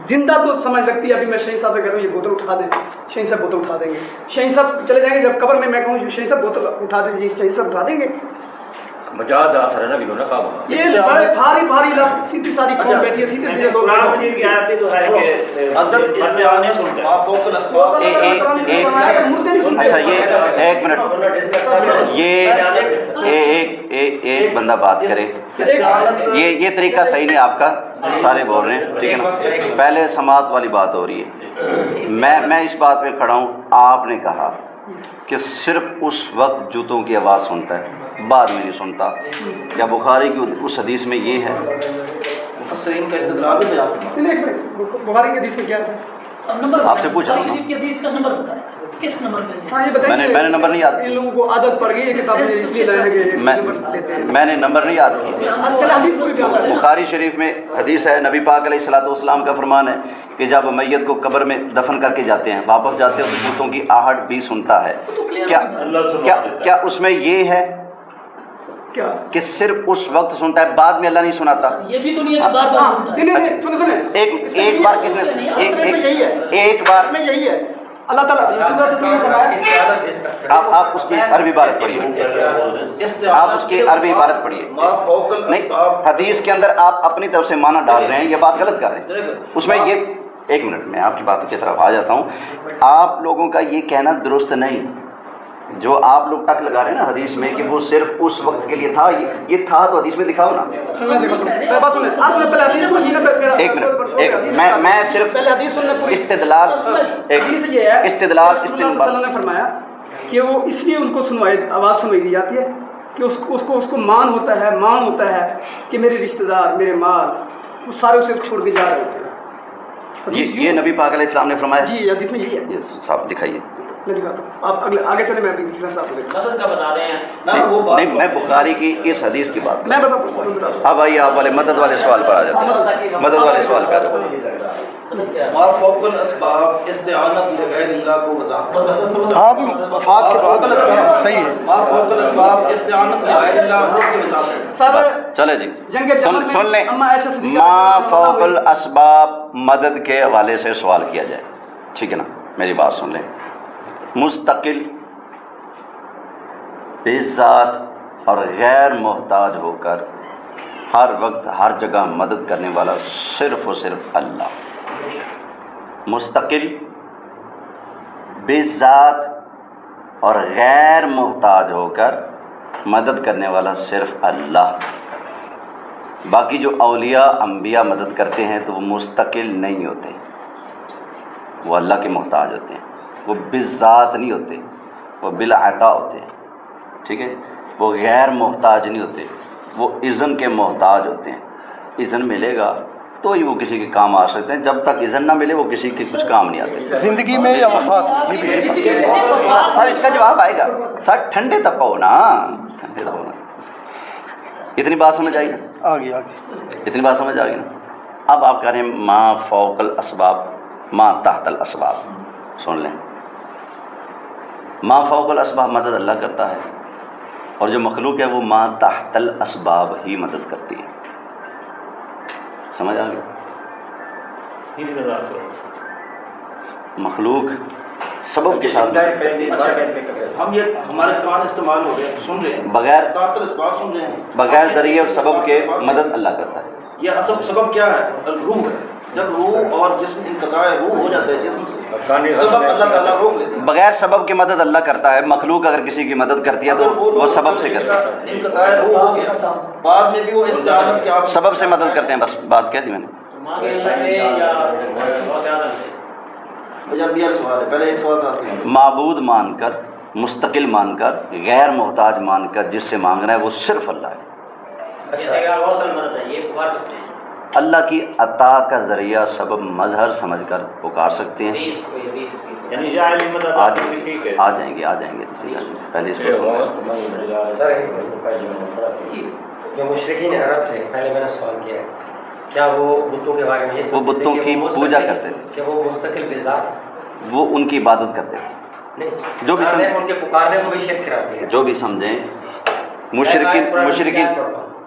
زندہ تو سمجھ لگتی ہے. ابھی میں شہین صاحب سے کہتا ہوں یہ بوتل اٹھا دیں, شہین صاحب بوتل اٹھا دیں گے, شہین صاحب چلے جائیں گے. جب قبر میں کہوں شہین صاحب بوتل اٹھا دیں گے, شہین صاحب اٹھا دیں گے. مجاد آخر ہے نا بھی نہ کہا یہ بڑے بھاری بھاری لفظ, سیدھی سادھی قوم بیٹھی ہے, سیدھے سیدھے لوگ حضرت استعانت ما فوق الاسباب. اچھا یہ ایک منٹ, یہ ایک بندہ بات کرے. یہ طریقہ صحیح نہیں آپ کا, سارے بول رہے ہیں ٹھیک ہے نا. پہلے سماعت والی بات ہو رہی ہے, میں اس بات پہ کھڑا ہوں. آپ نے کہا کہ صرف اس وقت جوتوں کی آواز سنتا ہے, بعد میں نہیں سنتا. کیا بخاری کی اس حدیث میں یہ ہے؟ مفسرین کا استدلال بھی بیان فرمایا. بخاری کی حدیث میں کیا ہے؟ آپ سے پوچھ رہا ہوں. شریف کی حدیث کا نمبر بتائیں, کس نمبر پہ ہے؟ ہاں یہ بتائیے. میں نے نمبر نہیں یاد ان لوگوں کو عادت پڑ گئی ہے کتاب میں اس لیے لائے کہ میں نے نمبر نہیں یاد کیا. چل حدیث پوچھ جاؤ. بخاری شریف میں حدیث ہے, نبی پاک علیہ الصلوۃ والسلام کا فرمان ہے کہ جب میت کو قبر میں دفن کر کے جاتے ہیں, واپس جاتے ہیں تو بتوں کی آہٹ بھی سنتا ہے. کیا اس میں یہ ہے کیا کہ صرف اس وقت سنتا ہے, بعد میں اللہ نہیں سناتا؟ یہ بھی تو نہیں ہے کہ بار بار سنتا ہے. نہیں سنیں ایک بار کس نے ایک بار میں یہی ہے اللہ تعالیٰ آپ اس کی عربی عبارت پڑھیے, آپ اس کی عربی عبارت پڑھیے. نہیں, حدیث کے اندر آپ اپنی طرف سے معنی ڈال رہے ہیں, یہ بات غلط کر رہے ہیں. اس میں یہ ایک منٹ میں آپ کی بات کی طرف آ جاتا ہوں. آپ لوگوں کا یہ کہنا درست نہیں. جو آپ لوگ ٹک لگا رہے ہیں نا حدیث میں کہ وہ صرف اس وقت کے لیے تھا, یہ تھا تو حدیث میں دکھاؤ نا. ایک منٹ, میں صرف استدلال نے فرمایا کہ وہ اس لیے ان کو آواز سنوائی دی جاتی ہے کہ اس کو مان ہوتا ہے کہ میرے رشتہ دار, میرے مال, وہ سارے اسے چھوڑ کے جا رہے ہوتے ہیں. یہ نبی پاک علیہ السلام نے فرمایا. جی حدیث میں یہی ہے. یہ صاحب دکھائیے. میں دکھاتا ہوں, آپ آگے چلیں. میں مدد کا بتا رہے ہیں. نہیں, میں بخاری کی اس حدیث کی بات میں بتاتا ہوں. اب آئیے آپ والے مدد والے سوال پر آ جاتے ہیں. مدد والے سوال پہ آتے ہیں. ما فوق الاسباب استعانت لغیر اللہ کو وضاحت. ہاں مفاد کی بات صحیح ہے. ما فوق الاسباب استعانت لغیر اللہ اس کی وضاحت. چلے جی سن لیں. ما فوق الاسباب مدد کے حوالے سے سوال کیا جائے, ٹھیک ہے نا, میری بات سن لیں. مستقل بذات اور غیر محتاج ہو کر ہر وقت ہر جگہ مدد کرنے والا صرف و صرف اللہ. مستقل بذات اور غیر محتاج ہو کر مدد کرنے والا صرف اللہ. باقی جو اولیاء انبیاء مدد کرتے ہیں تو وہ مستقل نہیں ہوتے, وہ اللہ کے محتاج ہوتے ہیں. وہ بذات نہیں ہوتے, وہ بالعطا ہوتے ہیں, ٹھیک ہے. وہ غیر محتاج نہیں ہوتے, وہ اذن کے محتاج ہوتے ہیں. اذن ملے گا تو ہی وہ کسی کے کام آ سکتے ہیں, جب تک اذن نہ ملے وہ کسی کے کچھ کام نہیں آتے. زندگی میں یا وفات یہ بھی ہے. سر اس کا جواب آئے گا. سر ٹھنڈے تپو نا, ٹھنڈے تپو نا. اتنی بات سمجھ آئی نا؟ آگے اتنی بات سمجھ آ گئی نا. اب آپ کہہ رہے ہیں ما فوق الاسباب ما تحت الاسباب. سن لیں, ما فوق الاسباب مدد اللہ کرتا ہے, اور جو مخلوق ہے وہ ما تحت الاسباب ہی مدد کرتی ہے. سمجھ آ گئی؟ مخلوق سبب کے ساتھ ہم یہ ہمارے قرآن استعمال ہو رہے ہیں, سن رہے ہیں, بغیر تحت الاسباب سن رہے ہیں, بغیر ذریعے اور سبب کے مدد اللہ کرتا ہے. یہ اصل سبب کیا ہے؟ روح ہے. جب روح اور جسم انقطاع روح ہو جاتا ہے جسم سے, سبب اللہ تعالیٰ روک لیتے ہیں. بغیر سبب کی مدد اللہ کرتا ہے. مخلوق اگر کسی کی مدد کرتی ہے تو وہ سبب سے کرتی ہے. انقطاع روح ہو گیا, بعد میں بھی وہ استعانت کے سبب سے مدد کرتے ہیں. بس بات کہہ دی میں نے. سوال ہے, پہلے ایک سوال آتے ہیں. معبود مان کر, مستقل مان کر, غیر محتاج مان کر جس سے مانگ رہا ہے وہ صرف اللہ ہے. اللہ کی عطا کا ذریعہ سبب مظہر سمجھ کر پکار سکتے ہیں. آ جائیں گے پہلے اس کو سر جو مشرکین عرب تھے, پہلے میں نے سوال کیا ہے, کیا وہ بتوں کے بارے میں وہ بتوں کی پوجا کرتے تھے, کہ وہ مستقل بذات, وہ ان کی عبادت کرتے تھے. نہیں جو بھی ان کے پکارنے کو بھی شرک قرار دیا. جو بھی سمجھیں,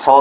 100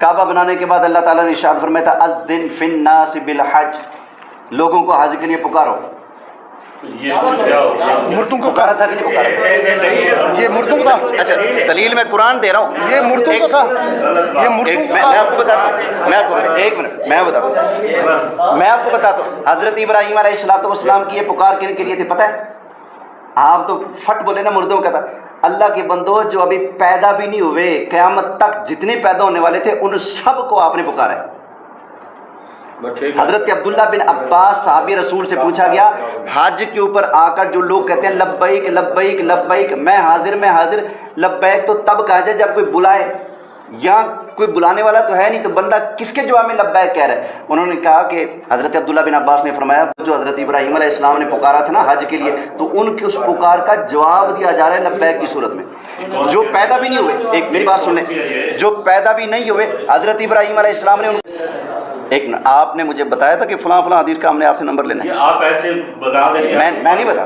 کعبہ بنانے کے بعد اللہ تعالیٰ نے ارشاد فرمایا تھا اذن فی الناس بالحج، لوگوں کو حج کے لیے پکارو. مردوں کو پکارا تھا کہ نہیں پکارا تھا؟ یہ مردوں کو تھا. اچھا دلیل میں قرآن دے رہا ہوں. یہ مردوں کو تھا. یہ مردوں کو میں تھا. آپ کو بتاتا ہوں، میں آپ کو ایک منٹ میں بتاتا ہوں، میں آپ کو بتاتا ہوں. حضرت ابراہیم علیہ الصلوۃ والسلام کی یہ پکار کن کے لیے تھی پتہ ہے؟ آپ تو پھٹ بولے نا مردوں کا تھا. اللہ کے بندو جو ابھی پیدا بھی نہیں ہوئے، قیامت تک جتنے پیدا ہونے والے تھے ان سب کو آپ نے پکارا ہے. حضرت عبداللہ بن عباس صحابی رسول سے پوچھا گیا حج کے اوپر آ کر جو لوگ کہتے ہیں لبیک لبیک لبیک، میں حاضر لبیک تو تب کہا جائے جب کوئی بلائے، یہاں کوئی بلانے والا تو ہے نہیں، تو بندہ کس کے جواب میں لبیک کہہ رہا ہے؟ انہوں نے کہا کہ حضرت عبداللہ بن عباس نے فرمایا جو حضرت ابراہیم علیہ السلام نے پکارا تھا نا حج کے لیے، تو ان کی اس پکار کا جواب دیا جا رہا ہے لبیک کی صورت میں. جو پیدا بھی نہیں ہوئے، ایک میری بات سن لیں، جو پیدا بھی نہیں ہوئے حضرت ابراہیم علیہ السلام نے ایک آپ نے مجھے بتایا تھا کہ فلاں فلاں حدیث کا ہم نے آپ سے نمبر لینا ہے. آپ ایسے بتا دیں، میں نہیں بتا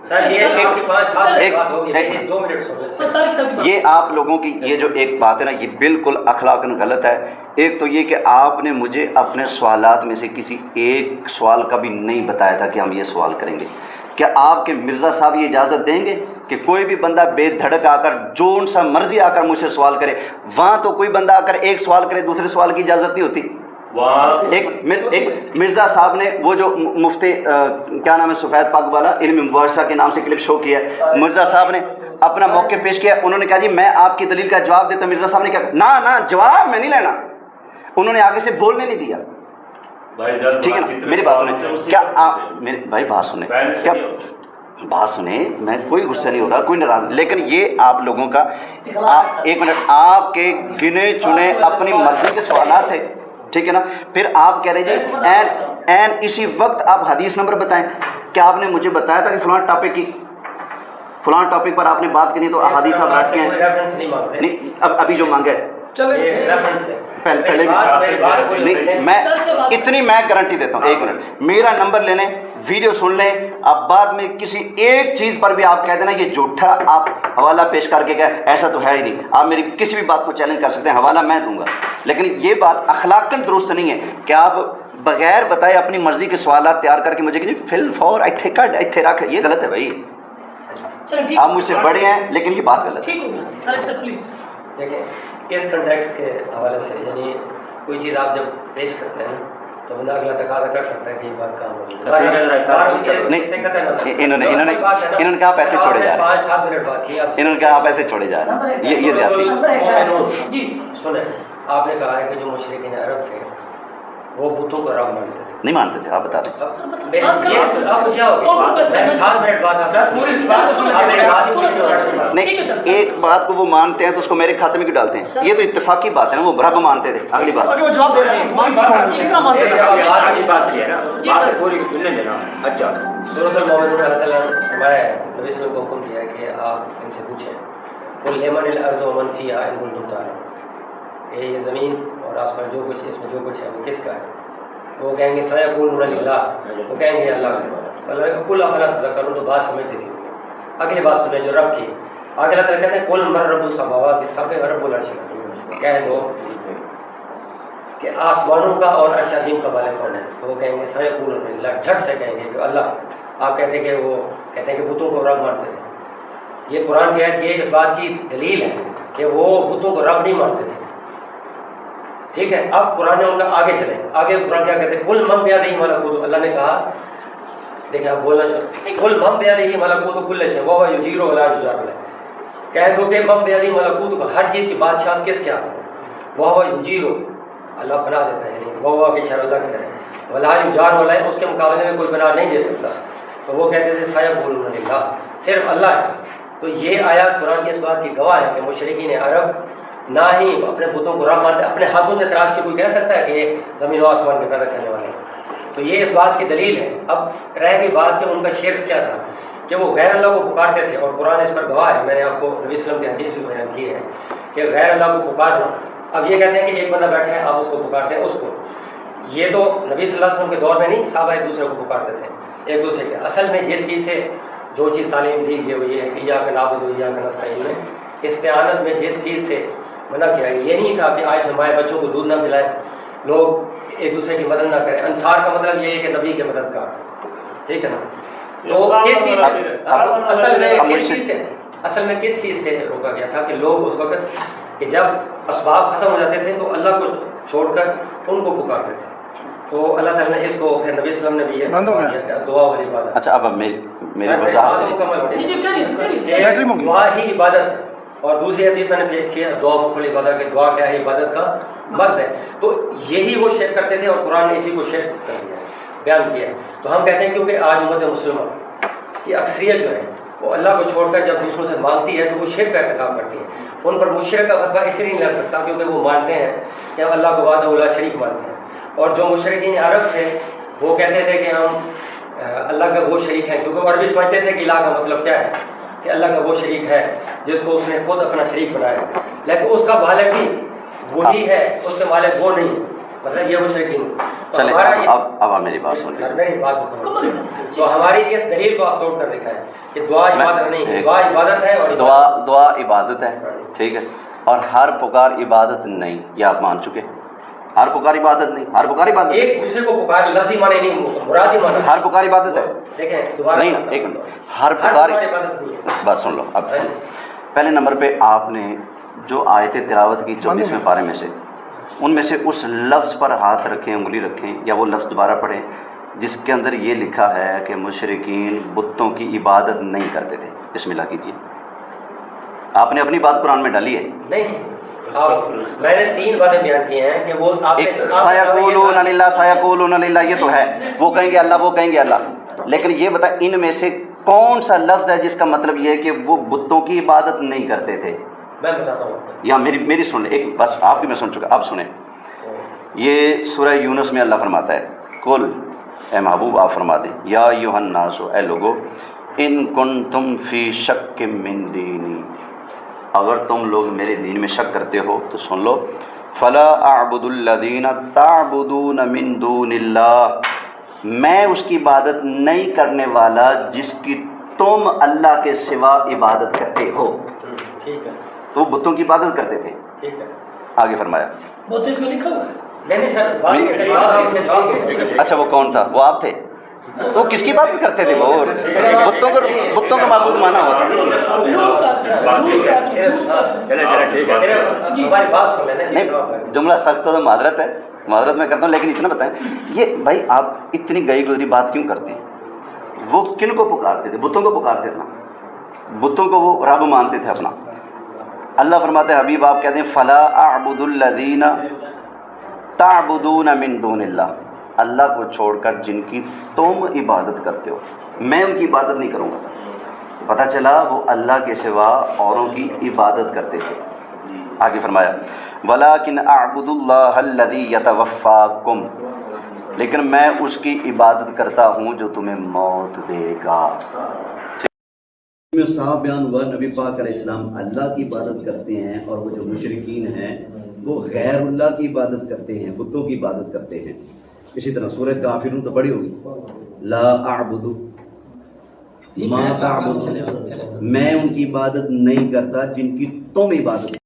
سر یہ آپ کے 5 سال کی بات ہوگی، 2 منٹ سن لیں. یہ آپ لوگوں کی یہ جو ایک بات ہے نا یہ بالکل اخلاقاً غلط ہے. ایک تو یہ کہ آپ نے مجھے اپنے سوالات میں سے کسی ایک سوال کا بھی نہیں بتایا تھا کہ ہم یہ سوال کریں گے. کیا آپ کے مرزا صاحب یہ اجازت دیں گے کہ کوئی بھی بندہ بے دھڑک آ کر جو ان سا مرضی آ کر مجھ سے سوال کرے؟ وہاں تو کوئی بندہ آ کر ایک سوال کرے دوسرے سوال کی اجازت نہیں ہوتی. ایک مرزا صاحب نے وہ جو مفتی کیا نام ہے سفید پاک والا علم مباحثہ کے نام سے کلپ شو کیا ہے، مرزا صاحب نے اپنا موقع پیش کیا. انہوں نے کہا جی میں آپ کی دلیل کا جواب دیتا. مرزا صاحب نے کہا نہ جواب میں نہیں لینا. انہوں نے آگے سے بولنے نہیں دیا. ٹھیک ہے نا، میری بات سنیں. کیا آپ میرے بھائی بات سنیں، کیا بات سنیں، میں کوئی غصہ نہیں ہو رہا، کوئی ناراض، لیکن یہ آپ لوگوں کا ایک منٹ آپ کے گنے چنے اپنی مرضی کے سوالات تھے. ٹھیک ہے نا، پھر آپ کہہ رہے جی این اسی وقت آپ حدیث نمبر بتائیں. کیا آپ نے مجھے بتایا تھا کہ فلاں ٹاپک پر آپ نے بات کرنی تو احادیث آپ رکھ کے ہیں نہیں اب جو مانگا ہے پہلے نہیں، میں اتنی میں گارنٹی دیتا ہوں. ایک منٹ میرا نمبر لے لیں، ویڈیو سن لیں. اب بعد میں کسی ایک چیز پر بھی آپ کہہ دینا یہ جھوٹا آپ حوالہ پیش کر کے کہ ایسا تو ہے ہی نہیں. آپ میری کسی بھی بات کو چیلنج کر سکتے ہیں، حوالہ میں دوں گا، لیکن یہ بات اخلاقاً درست نہیں ہے کہ آپ بغیر بتائے اپنی مرضی کے سوالات تیار کر کے مجھے کہ فل فور ایتھے کٹ ایتھے رکھ. یہ غلط ہے بھائی. آپ مجھ سے بڑے ہیں لیکن یہ بات غلط ہے. دیکھیں اس کنٹیکسٹ کے حوالے سے یعنی کوئی چیز آپ جب پیش کرتے ہیں تو بندہ اگلا تقاضا کر سکتا ہے کہ یہ بات کام ہوگی. انہوں نے کہا پیسے چھوڑے جا رہے ہیں. 5-7 منٹ بات کی انہوں نے کہا پیسے چھوڑے جا رہے ہیں. یہ زیادتی. جی سنیں، آپ نے کہا ہے کہ جو مشرکین عرب تھے وہ بتوں کو رب مانتے تھے. نہیں مانتے تھے، آپ بتا دیں. نہیں ایک بات کو وہ مانتے ہیں تو اس کو میرے کھاتے میں کیوں ڈالتے ہیں؟ یہ تو اتفاقی بات ہے نا، وہ رب مانتے تھے. اگلی بات وہ جواب دے رہے ہیں کتنا مانتے ہیں. اچھا سورۃ المومنون اللہ تعالیٰ نے فرمایا نبی صلی اللہ علیہ وسلم کو حکم دیا ہے کہ آپ ان سے پوچھیں قل لمن الارض ومن فیہا ان کنتم تعلمون، یہ زمین اور آسمان جو کچھ اس میں جو کچھ ہے وہ کس کا ہے؟ وہ کہیں گے سیقولون للہ، وہ کہیں گے اللہ کا. تو اللہ نے کہا قل افلا تذکرون، تو بات سمجھتے کیوں؟ اگلی بات سنیں جو رب کی. آگے اللہ تعالیٰ کہتے ہیں قل من رب السماوات السبع ورب العرش العظیم، کہہ دو کہ آسمانوں کا اور عرش عظیم کا مالک کون ہے؟ تو وہ کہیں گے سیقولون للہ، جھٹ سے کہیں گے کہ اللہ. آپ کہتے ہیں کہ وہ کہتے ہیں کہ بتوں کو رب مانتے تھے. یہ قرآن کی آیت یہ اس بات کی دلیل ہے کہ وہ بتوں کو رب نہیں مانتے تھے. ٹھیک ہے، اب قرآن نے ان کا آگے چلے. آگے قرآن کیا کہتے ہیں قل من بیدہ ملکوت، اللہ نے کہا دیکھیں آپ بولنا چاہتے قل من بیدہ ملکوت کل شیء وہو یجیر ولا یجار علیہ، کہہ دو کہ من بیدہ ملکوت، ہر چیز کی بادشاہت کس کے ہاتھ میں؟ وہو یجیر، اللہ بنا دیتا ہے، یعنی وہو کے شر اللہ کرے، ولا یجار علیہ، اس کے مقابلے میں کوئی بنا نہیں دے سکتا. تو وہ کہتے تھے سیقولون للہ، صرف اللہ ہے. تو یہ آیات قرآن کی اس بات کی گواہ ہے کہ مشرکین عرب نہ ہی اپنے بتوں کو رب مانتے، اپنے ہاتھوں سے تراش کے کوئی کہہ سکتا ہے کہ یہ زمین و آسمان کے پیدا کرنے والے ہیں. تو یہ اس بات کی دلیل ہے. اب رہ گئی بات کہ ان کا شرک کیا تھا کہ وہ غیر اللہ کو پکارتے تھے، اور قرآن اس پر گواہ ہے. میں نے آپ کو نبی صلی اللہ علیہ وسلم کی حدیث بھی بیان کی ہے کہ غیر اللہ کو پکارنا. اب یہ کہتے ہیں کہ ایک بندہ بیٹھا ہے آپ اس کو پکارتے ہیں اس کو. یہ تو نبی صلی اللہ علیہ وسلم کے دور میں نہیں، صحابہ ایک دوسرے کو پکارتے تھے ایک دوسرے کے. اصل میں جس چیز سے جو چیز تعلیم دی گئی ہوئی ہے کہ ایاک نعبد و ایاک نستعین میں استعانت میں جس چیز سے منع کیا ہے. یہ نہیں تھا کہ آج ہمارے بچوں کو دودھ نہ پلائیں, لوگ ایک دوسرے کی مدد نہ کریں. انصار کا مطلب یہ ہے کہ نبی کے مددگار, ٹھیک ہے نا. تو کس چیز سے اصل میں کس چیز سے روکا گیا تھا کہ لوگ اس وقت کہ جب اسباب ختم ہو جاتے تھے تو اللہ کو چھوڑ کر ان کو پکارتے تھے. تو اللہ تعالیٰ نے اس کو پھر نبی صلی اللہ علیہ وسلم نے یہ دعا والی عبادت. اچھا اب میری وضاحت مکمل بیٹری منگی. دعا ہی عبادت ہے. اور دوسری حدیث میں نے پیش کیا دعا مخل عبادت کہ دعا کیا ہے, عبادت کا مرض ہے. تو یہی وہ شرک کرتے تھے اور قرآن نے اسی کو شرک کر دیا ہے, بیان کیا ہے. تو ہم کہتے ہیں کیونکہ آج امت مسلمہ کی اکثریت جو ہے وہ اللہ کو چھوڑ کر جب دوسروں سے مانگتی ہے تو وہ شرک کا ارتکاب کرتی ہے. ان پر مشرک کا فتویٰ اس لیے نہیں لگ سکتا کیونکہ وہ مانتے ہیں کہ ہم اللہ کو وحدہ لا شریک مانتے ہیں. اور جو مشرکین عرب تھے وہ کہتے تھے کہ ہم اللہ کا وہ شریک ہیں, کیونکہ وہ عربی سمجھتے تھے کہ الہ کا مطلب کیا ہے, کہ اللہ کا وہ شریک ہے جس کو اس نے خود اپنا شریک بنایا, لیکن اس کا مالک بھی وہی ہے, اس کے مالک وہ نہیں, مطلب یہ مشرکین. چلیں اب میری بات سن سر میری بات مکمل. تو ہماری اس دلیل کو آپ توڑ کر دکھائیں کہ دعا عبادت نہیں ہے, دعا عبادت ہے اور دعا عبادت ہے, ٹھیک ہے. اور ہر پکار عبادت نہیں, یہ آپ مان چکے. ہر پکار عبادت نہیں, ہر پکار عبادت ایک دوسرے کو پکار لفظی معنی نہیں, مرادی معنی. ہر پکار عبادت ہے. دیکھیں دوبارہ نہیں ایک منٹ, ہر پکار عبادت نہیں ہے. بات سن لو. اب پہلے نمبر پہ آپ نے جو آیتیں تلاوت کی 24ویں پارے میں سے, ان میں سے اس لفظ پر ہاتھ رکھیں, انگلی رکھیں, یا وہ لفظ دوبارہ پڑھیں جس کے اندر یہ لکھا ہے کہ مشرکین بتوں کی عبادت نہیں کرتے تھے. بسم اللہ کیجیے. آپ نے اپنی بات قرآن میں ڈالی ہے. نہیں, میں نے 3 باتیں بیان کی ہیں کہ وہ سایقولون للہ, سایقولون للہ, یہ تو ہے وہ کہیں گے اللہ, وہ کہیں گے اللہ. لیکن یہ بتا ان میں سے کون سا لفظ ہے جس کا مطلب یہ ہے کہ وہ بتوں کی عبادت نہیں کرتے تھے؟ میں بتاتا ہوں. یا میری سن لیں ایک, بس آپ کی میں سن چکا, اب سنیں. یہ سورہ یونس میں اللہ فرماتا ہے, کل اے محبوب آپ فرما دیں, یا ایھا الناس, اے لوگو, ان کنتم فی شک من دینی, اگر تم لوگ میرے دین میں شک کرتے ہو تو سن لو, فلا اعبد الذین تعبدون من دون اللہ, میں اس کی عبادت نہیں کرنے والا جس کی تم اللہ کے سوا عبادت کرتے ہو. ٹھیک ہے, تو وہ بتوں کی عبادت کرتے تھے. ٹھیک ہے, آگے فرمایا. وہ تو اس میں لکھا ہوا ہے. نہیں سر, بات اس کا جواب دو. اچھا وہ کون تھا, وہ آپ تھے, تو کس کی عبادت کرتے تھے؟ وہ بتوں کا معبود مانا ہوا تھا. ہماری بات سن لینا. نہیں جملہ سخت تو معذرت ہے, معذرت میں کرتا ہوں, لیکن اتنا بتائیں یہ بھائی آپ اتنی گئی گزری بات کیوں کرتے ہیں؟ وہ کن کو پکارتے تھے؟ بتوں کو پکارتے تھے نا, بتوں کو وہ رب مانتے تھے اپنا. اللہ فرماتے ہیں حبیب آپ کہتے ہیں فلا اعبد الذین تعبدون من دون اللہ, اللہ کو چھوڑ کر جن کی تم عبادت کرتے ہو میں ان کی عبادت نہیں کروں گا. پتہ چلا وہ اللہ کے سوا اوروں کی عبادت کرتے تھے. آگے فرمایا وَلَٰكِنْ أَعْبُدُ اللَّهَ الَّذِي يَتَوَفَّاكُمْ, لیکن میں اس کی عبادت کرتا ہوں جو تمہیں موت دے گا. میں صاف بیان ہوا نبی پاک علیہ السلام اللہ کی عبادت کرتے ہیں, اور وہ جو مشرکین ہیں وہ غیر اللہ کی عبادت کرتے ہیں, بتوں کی عبادت کرتے ہیں. اسی طرح سورہ کافرون تو بڑی ہوگی, لا اعبد ما تعبد, میں ان کی عبادت نہیں کرتا جن کی تم عبادت